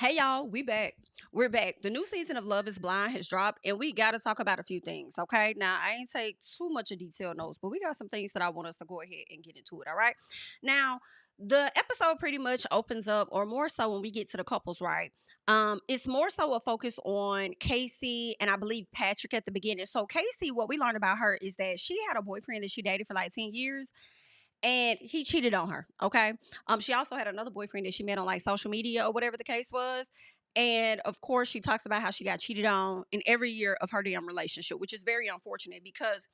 Hey y'all, we back. We're back. The new season of Love is Blind has dropped, and we got to talk about a few things, okay? Now, I ain't take too much of detailed notes, but we got some things that I want us to go ahead and get into it, all right? Now, the episode pretty much opens up, or more so when we get to the couples, right? It's more so a focus on Casey and I believe Patrick at the beginning. So Casey, what we learned about her is that she had a boyfriend that she dated for like 10 years and he cheated on her. Okay. She also had another boyfriend that she met on like social media or whatever the case was. And of course, she talks about how she got cheated on in every year of her damn relationship, which is very unfortunate because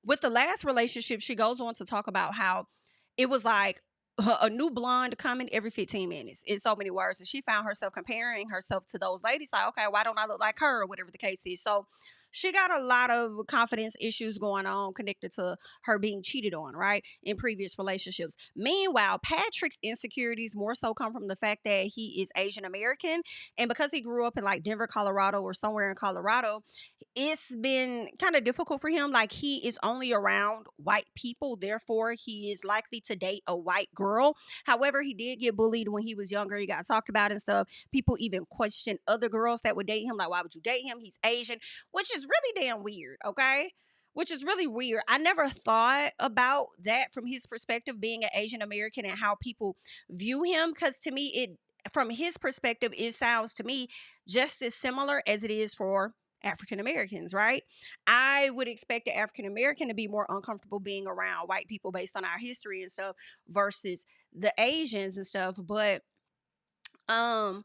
with the last relationship, she goes on to talk about how it was like a new blonde coming every 15 minutes in so many words. And she found herself comparing herself to those ladies, like, okay, why don't I look like her or whatever the case is? So she got a lot of confidence issues going on connected to her being cheated on, right? In previous relationships. Meanwhile, Patrick's insecurities more so come from the fact that he is Asian American. And because he grew up in like Denver, Colorado, or somewhere in Colorado, it's been kind of difficult for him. Like he is only around white people, therefore he is likely to date a white girl. However, he did get bullied when he was younger. He got talked about and stuff. People even questioned other girls that would date him, like, why would you date him? He's Asian, which is really damn weird, okay? Which is really weird. I never thought about that from his perspective, being an Asian American and how people view him. Because to me, from his perspective, it sounds to me just as similar as it is for African Americans, right? I would expect the African American to be more uncomfortable being around white people based on our history and stuff versus the Asians and stuff. But um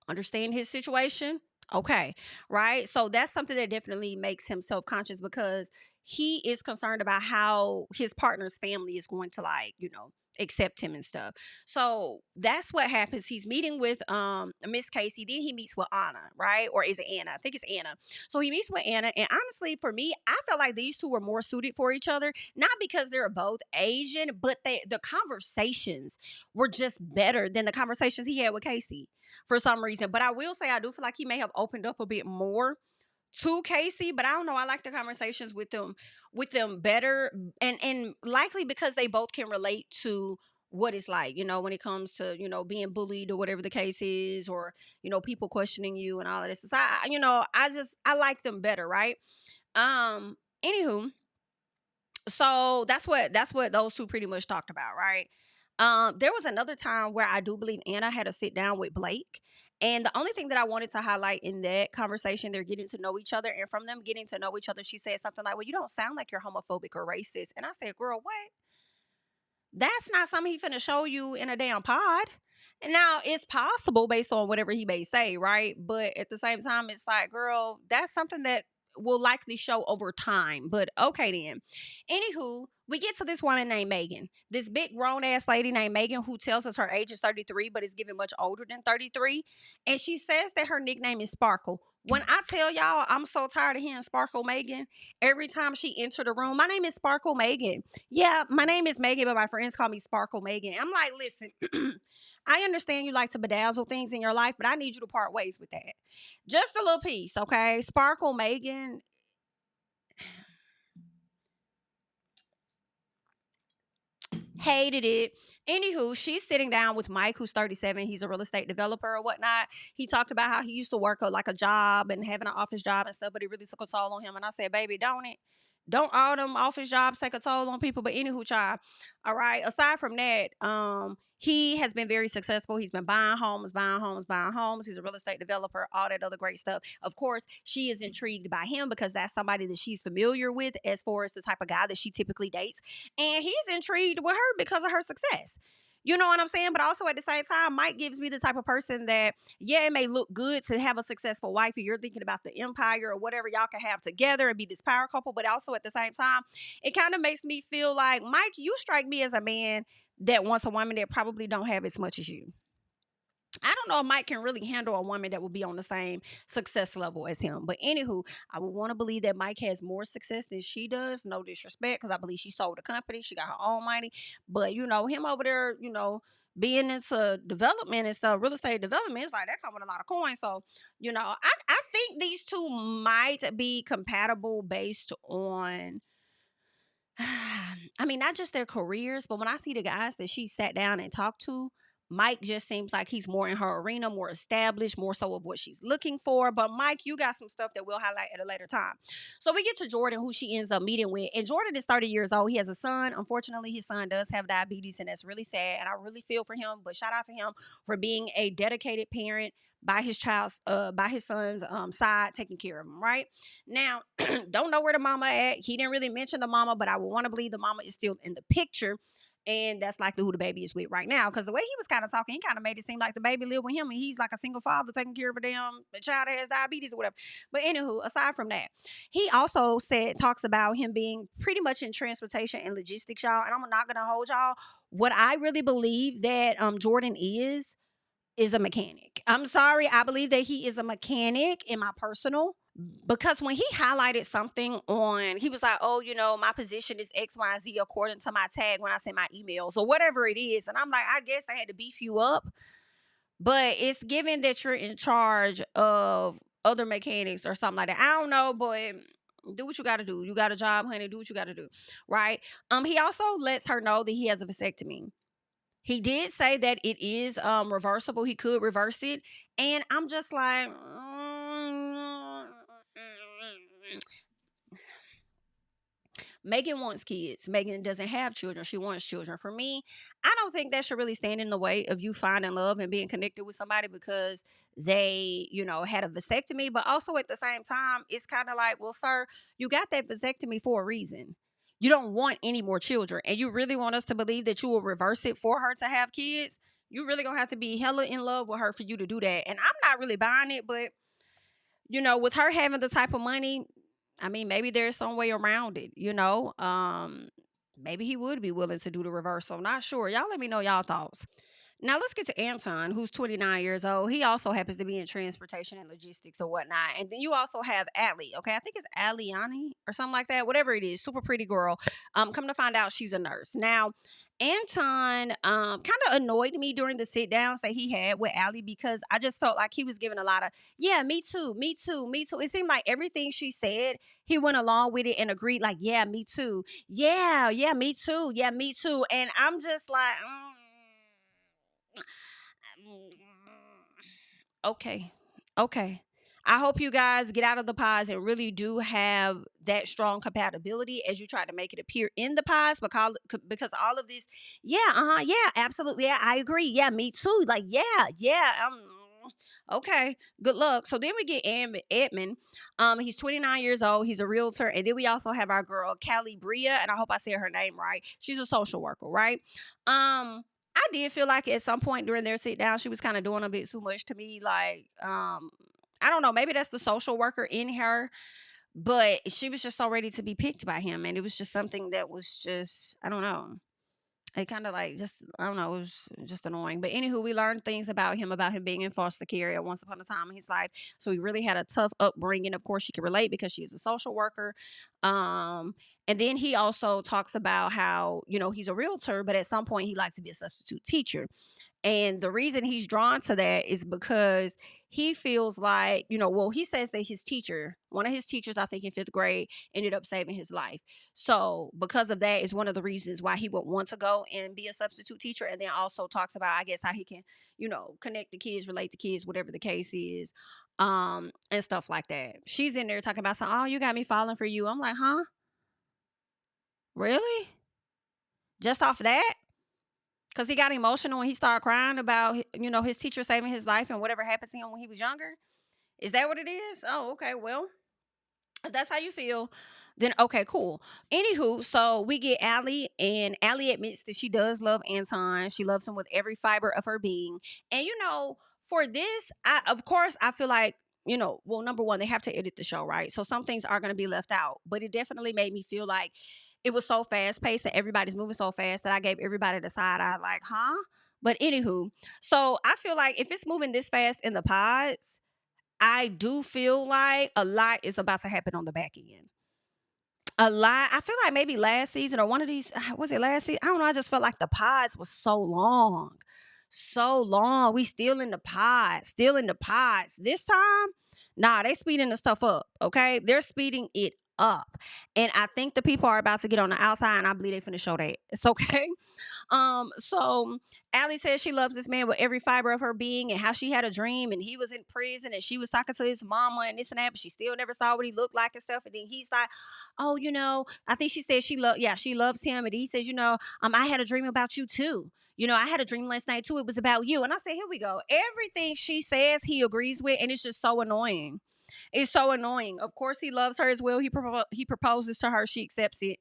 understand his situation. Okay, right? So that's something that definitely makes him self-conscious because he is concerned about how his partner's family is going to like, accept him and stuff. So that's what happens. He's meeting with Miss Casey, then he meets with Anna, right? Or is it Anna? I think it's Anna. So he meets with Anna, and honestly, for me, I felt like these two were more suited for each other, not because they're both Asian, but the conversations were just better than the conversations he had with Casey for some reason. But I will say I do feel like he may have opened up a bit more to Casey, but I don't know. I like the conversations with them better, and likely because they both can relate to what it's like, when it comes to being bullied or whatever the case is, or people questioning you and all of this. So I like them better, right? Anywho, so that's what those two pretty much talked about, right? There was another time where I do believe Anna had a sit down with Blake. And the only thing that I wanted to highlight in that conversation, they're getting to know each other. And from them getting to know each other, she said something like, well, you don't sound like you're homophobic or racist. And I said, girl, what? That's not something he finna show you in a damn pod. And now it's possible based on whatever he may say, right? But at the same time, it's like, girl, that's something that will likely show over time. But okay then. Anywho, we get to this woman named Megan. This big grown ass lady named Megan who tells us her age is 33, but is given much older than 33. And she says that her nickname is Sparkle. When I tell y'all I'm so tired of hearing Sparkle Megan every time she entered the room, my name is Sparkle Megan. Yeah, my name is Megan, but my friends call me Sparkle Megan. I'm like, listen, I understand you like to bedazzle things in your life, but I need you to part ways with that. Just a little piece, okay? Sparkle Megan. Hated it. Anywho, she's sitting down with Mike, who's 37. He's a real estate developer or whatnot. He talked about how he used to work like a job and having an office job and stuff, but it really took a toll on him. And I said, baby, don't it? Don't all them office jobs take a toll on people? But anywho, child. All right. Aside from that, he has been very successful. He's been buying homes, buying homes, buying homes. He's a real estate developer, all that other great stuff. Of course, she is intrigued by him because that's somebody that she's familiar with as far as the type of guy that she typically dates. And he's intrigued with her because of her success. You know what I'm saying? But also at the same time, Mike gives me the type of person that, yeah, it may look good to have a successful wife, or you're thinking about the empire or whatever y'all can have together and be this power couple. But also at the same time, it kind of makes me feel like, Mike, you strike me as a man that wants a woman that probably don't have as much as you. I don't know if Mike can really handle a woman that will be on the same success level as him. But anywho, I would want to believe that Mike has more success than she does. No disrespect, because I believe she sold the company. She got her own money. But, him over there, being into development and stuff, real estate development, it's like that come with a lot of coins. So, I think these two might be compatible based on I mean, not just their careers, but when I see the guys that she sat down and talked to, Mike just seems like he's more in her arena, more established, more so of what she's looking for. But Mike, you got some stuff that we'll highlight at a later time. So we get to Jordan, who she ends up meeting with. And Jordan is 30 years old. He has a son. Unfortunately, his son does have diabetes, and that's really sad. And I really feel for him. But shout out to him for being a dedicated parent by his son's side, taking care of him. Right now, don't know where the mama at. He didn't really mention the mama, but I would want to believe the mama is still in the picture. And that's likely who the baby is with right now. Because the way he was kind of talking, he kind of made it seem like the baby lived with him and he's like a single father taking care of a child that has diabetes or whatever. But anywho, aside from that, he also talks about him being pretty much in transportation and logistics, y'all. And I'm not going to hold y'all. What I really believe that Jordan is a mechanic. I'm sorry. I believe that he is a mechanic in my personal, because when he highlighted something on, he was like, oh, my position is X, Y, and Z according to my tag when I send my emails or whatever it is. And I'm like, I guess they had to beef you up, but it's given that you're in charge of other mechanics or something like that. I don't know, but do what you got to do. You got a job, honey. Do what you got to do. Right. He also lets her know that he has a vasectomy. He did say that it is reversible. He could reverse it. And I'm just like, Megan wants kids. Megan doesn't have children. She wants children. For me, I don't think that should really stand in the way of you finding love and being connected with somebody because they, had a vasectomy. But also at the same time, it's kind of like, well, sir, you got that vasectomy for a reason. You don't want any more children. And you really want us to believe that you will reverse it for her to have kids? You really going to have to be hella in love with her for you to do that. And I'm not really buying it, but, with her having the type of money, I mean, maybe there's some way around it, maybe he would be willing to do the reversal. Not sure. Y'all let me know y'all thoughts. Now let's get to Anton, who's 29 years old. He also happens to be in transportation and logistics or whatnot. And then you also have Allie. Okay, I think it's Aliani or something like that. Whatever it is, super pretty girl. Come to find out, she's a nurse. Now, Anton kind of annoyed me during the sit downs that he had with Allie because I just felt like he was giving a lot of, yeah, me too, me too, me too. It seemed like everything she said, he went along with it and agreed, like, yeah, me too. Yeah, me too. Yeah, me too. And I'm just like, okay. Okay. I hope you guys get out of the pies and really do have that strong compatibility as you try to make it appear in the pies, because all of this, yeah, yeah, absolutely, yeah, I agree, yeah, me too, like, yeah, okay, good luck. So then we get Edmond. He's 29 years old. He's a realtor, and then we also have our girl Callie Bria, and I hope I said her name right. She's a social worker, right? I did feel like at some point during their sit down, she was kind of doing a bit too much to me. Like, I don't know, maybe that's the social worker in her, but she was just so ready to be picked by him. And it was just something that was just, I don't know. It kind of like just, I don't know, it was just annoying. But anywho, we learned things about him being in foster care at once upon a time in his life. So he really had a tough upbringing. Of course, she can relate because she is a social worker. And then he also talks about how, he's a realtor, but at some point he likes to be a substitute teacher. And the reason he's drawn to that is because he feels like, he says that one of his teachers, I think in 5th grade, ended up saving his life. So because of that is one of the reasons why he would want to go and be a substitute teacher. And then also talks about, I guess, how he can, connect the kids, relate to kids, whatever the case is, and stuff like that. She's in there talking about, oh, you got me falling for you. I'm like, huh? Really? Just off that? Because he got emotional when he started crying about, his teacher saving his life and whatever happened to him when he was younger. Is that what it is? Oh, okay. Well, if that's how you feel, then okay, cool. Anywho, so we get Allie, and Allie admits that she does love Anton. She loves him with every fiber of her being. And, for this, I feel like, well, number one, they have to edit the show, right? So some things are going to be left out. But it definitely made me feel like it was so fast paced that everybody's moving so fast that I gave everybody the side eye, like, huh? But anywho, so I feel like if it's moving this fast in the pods, I do feel like a lot is about to happen on the back end. A lot. I feel like maybe last season or one of these, was it last season? I don't know. I just felt like the pods was so long. So long. We still in the pods. This time, nah, they speeding the stuff up. Okay. They're speeding it up. And I think the people are about to get on the outside, and I believe they finna show that. It's okay. So Allie says she loves this man with every fiber of her being, and how she had a dream and he was in prison and she was talking to his mama and this and that, but she still never saw what he looked like and stuff. And then he's like, oh, I think she said she loves him. And he says, I had a dream about you too. I had a dream last night too. It was about you. And I said, here we go. Everything she says, he agrees with. And it's just so annoying. It's so annoying. Of course, he loves her as well. He proposes to her. She accepts it.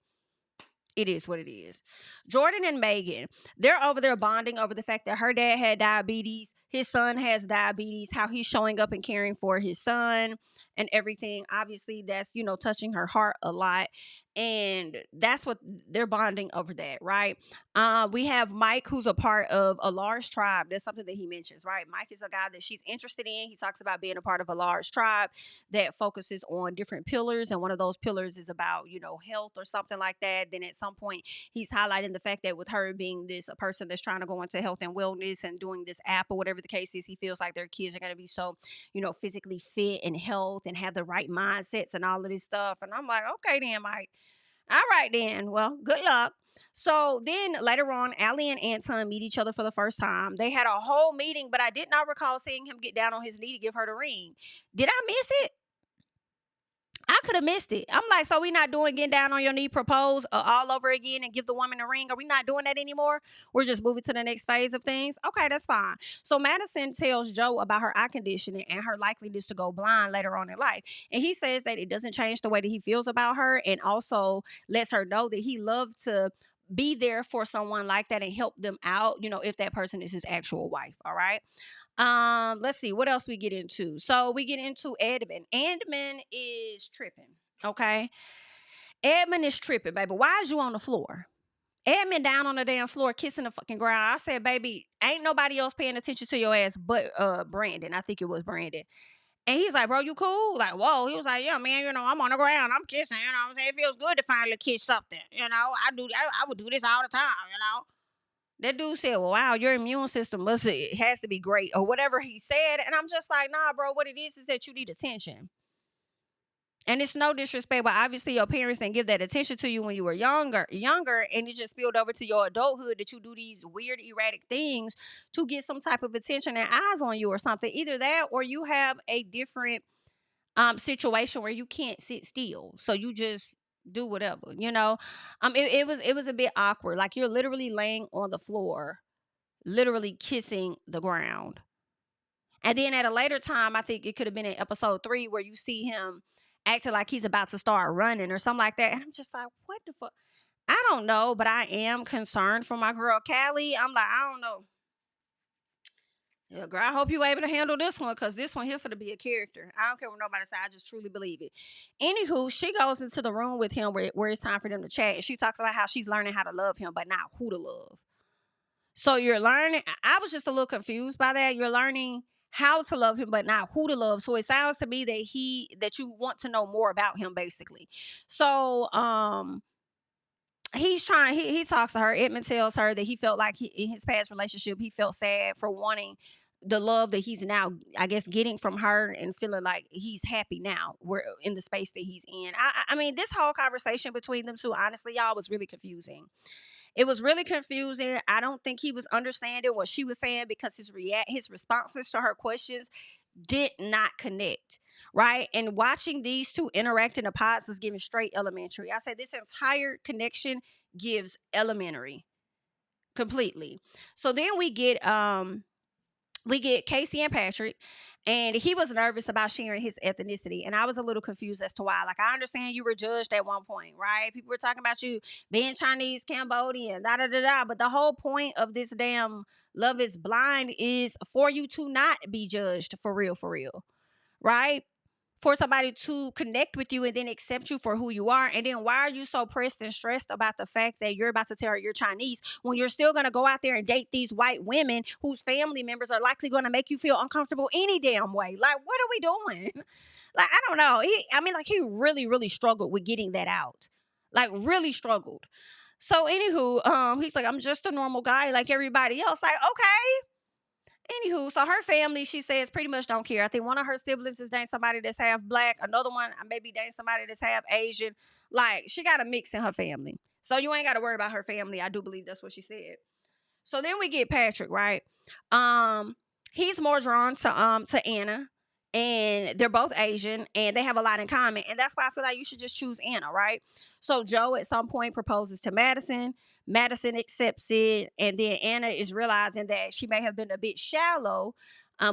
It is what it is. Jordan and Megan, they're over there bonding over the fact that her dad had diabetes. His son has diabetes, how he's showing up and caring for his son and everything. Obviously, that's, touching her heart a lot. And that's what they're bonding over that, right? We have Mike, who's a part of a large tribe. That's something that he mentions, right? Mike is a guy that she's interested in. He talks about being a part of a large tribe that focuses on different pillars. And one of those pillars is about, health or something like that. Then at some point, he's highlighting the fact that with her being a person that's trying to go into health and wellness and doing this app or whatever the case is, he feels like their kids are going to be so, physically fit and health and have the right mindsets and all of this stuff. And I'm like, okay, then, Mike. All right, then. Well, good luck. So then later on, Allie and Anton meet each other for the first time. They had a whole meeting, but I did not recall seeing him get down on his knee to give her the ring. Did I miss it? I could have missed it. I'm like, so we not doing getting down on your knee, propose all over again and give the woman a ring? Are we not doing that anymore? We're just moving to the next phase of things? Okay, that's fine. So Madison tells Joe about her eye conditioning and her likeliness to go blind later on in life. And he says that it doesn't change the way that he feels about her, and also lets her know that he loves to be there for someone like that and help them out, if that person is his actual wife. All right. Let's see what else we get into. So we get into Edmond. Edmond is tripping. Okay. Edmond is tripping, baby. Why is you on the floor? Edmond down on the damn floor kissing the fucking ground. I said, baby, ain't nobody else paying attention to your ass but Brandon. I think it was Brandon. And he's like, bro, you cool? Like, whoa. He was like, yeah, man, I'm on the ground. I'm kissing, what I'm saying? It feels good to finally kiss something. I would do this all the time. That dude said, well, wow, your immune system it has to be great, or whatever he said. And I'm just like, nah, bro, what it is that you need attention. And it's no disrespect, but obviously your parents didn't give that attention to you when you were younger, and it just spilled over to your adulthood that you do these weird, erratic things to get some type of attention and eyes on you or something. Either that, or you have a different situation where you can't sit still, so you just do whatever. It was a bit awkward. Like, you're literally laying on the floor, literally kissing the ground. And then at a later time, I think it could have been in episode 3, where you see him acting like he's about to start running or something like that. And I'm just like, what the fuck? I don't know, but I am concerned for my girl Callie. I'm like, I don't know. Yeah, girl, I hope you able to handle this one, because this one here for to be a character. I don't care what nobody say. I just truly believe it. Anywho, she goes into the room with him where it's time for them to chat. And she talks about how she's learning how to love him, but not who to love. So you're learning. I was just a little confused by that. You're learning how to love him, but not who to love. So it sounds to me that you want to know more about him, basically. So he talks to her. Edmond tells her that he felt like in his past relationship, he felt sad for wanting the love that he's now, I guess, getting from her, and feeling like he's happy now we're in the space that he's in. I mean, this whole conversation between them two, honestly, y'all, was really confusing. It was really confusing. I don't think he was understanding what she was saying, because his responses to her questions did not connect, right? And watching these two interact in the pods was giving straight elementary. I said this entire connection gives elementary completely. So then we get Casey and Patrick, and he was nervous about sharing his ethnicity. And I was a little confused as to why. Like, I understand you were judged at one point, right? People were talking about you being Chinese, Cambodian, da-da-da-da. But the whole point of this damn Love is Blind is for you to not be judged for real, right? For somebody to connect with you and then accept you for who you are. And then why are you so pressed and stressed about the fact that you're about to tell her you're Chinese, when you're still going to go out there and date these white women whose family members are likely going to make you feel uncomfortable any damn way? Like, what are we doing? Like, I don't know. He really, really struggled with getting that out. Like, really struggled. So anywho, he's like, I'm just a normal guy like everybody else. Like, okay. Anywho, so her family, she says, pretty much don't care. I think one of her siblings is dating somebody that's half black. Another one maybe dating somebody that's half Asian. Like, she got a mix in her family. So you ain't got to worry about her family. I do believe that's what she said. So then we get Patrick, right? He's more drawn to Anna, and they're both Asian, and they have a lot in common, and that's why I feel like you should just choose Anna, right? So Joe at some point proposes to Madison. Madison accepts it, and then Anna is realizing that she may have been a bit shallow.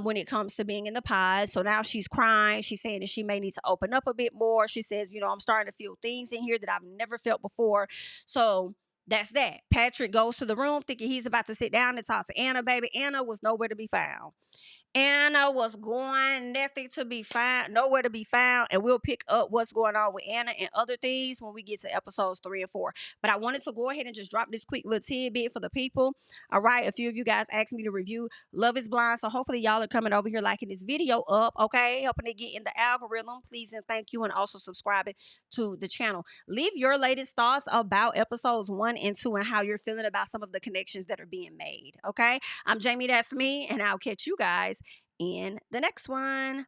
When it comes to being in the pod. So now she's crying. She's saying that she may need to open up a bit more. She says, I'm starting to feel things in here that I've never felt before. So that's that. Patrick goes to the room thinking he's about to sit down and talk to Anna, baby. Anna was nowhere to be found. Anna was going nothing to be found, nowhere to be found, and we'll pick up what's going on with Anna and other things when we get to episodes 3 and 4. But I wanted to go ahead and just drop this quick little tidbit for the people. All right, a few of you guys asked me to review Love Is Blind, so hopefully y'all are coming over here liking this video up, okay, helping it get in the algorithm. Please and thank you, and also subscribing to the channel. Leave your latest thoughts about episodes 1 and 2 and how you're feeling about some of the connections that are being made. Okay, I'm JamiThatsMe, and I'll catch you guys in the next one.